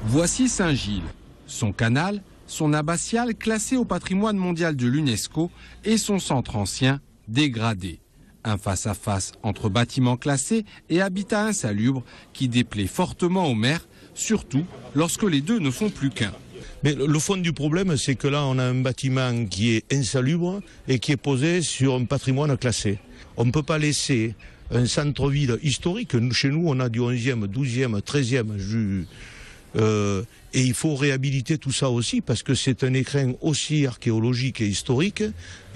Voici Saint-Gilles, son canal, son abbatiale classé au patrimoine mondial de l'UNESCO et son centre ancien dégradé. Un face-à-face entre bâtiments classés et habitat insalubre qui déplaît fortement aux maires, surtout lorsque les deux ne sont plus qu'un. Mais le fond du problème, c'est que là, on a un bâtiment qui est insalubre et qui est posé sur un patrimoine classé. On ne peut pas laisser un centre-ville historique. Chez nous, on a du 11e, 12e, 13e. Et il faut réhabiliter tout ça aussi parce que c'est un écrin aussi archéologique et historique.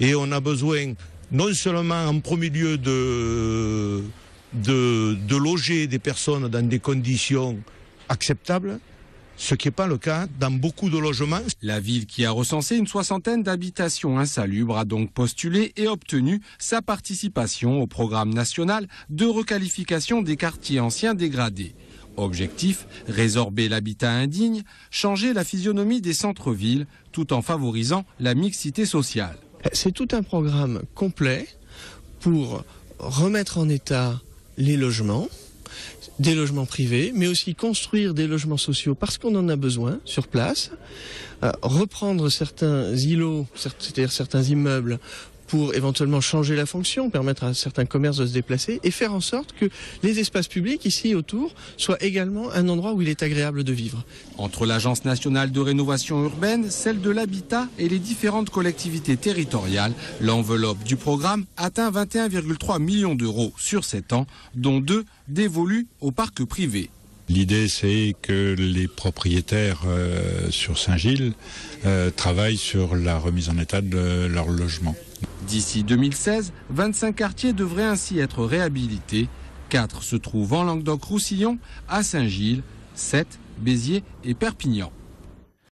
Et on a besoin non seulement en premier lieu de loger des personnes dans des conditions acceptables, ce qui n'est pas le cas dans beaucoup de logements. La ville, qui a recensé une 60aine d'habitations insalubres, a donc postulé et obtenu sa participation au programme national de requalification des quartiers anciens dégradés. Objectif, résorber l'habitat indigne, changer la physionomie des centres-villes tout en favorisant la mixité sociale. C'est tout un programme complet pour remettre en état les logements, des logements privés, mais aussi construire des logements sociaux parce qu'on en a besoin sur place, reprendre certains îlots, c'est-à-dire certains immeubles, pour éventuellement changer la fonction, permettre à certains commerces de se déplacer et faire en sorte que les espaces publics ici autour soient également un endroit où il est agréable de vivre. Entre l'Agence nationale de rénovation urbaine, celle de l'habitat et les différentes collectivités territoriales, l'enveloppe du programme atteint 21,3 millions d'euros sur 7 ans, dont 2 dévolus au parc privé. L'idée, c'est que les propriétaires sur Saint-Gilles travaillent sur la remise en état de leur logement. D'ici 2016, 25 quartiers devraient ainsi être réhabilités. 4 se trouvent en Languedoc-Roussillon, à Saint-Gilles, 7, Béziers et Perpignan.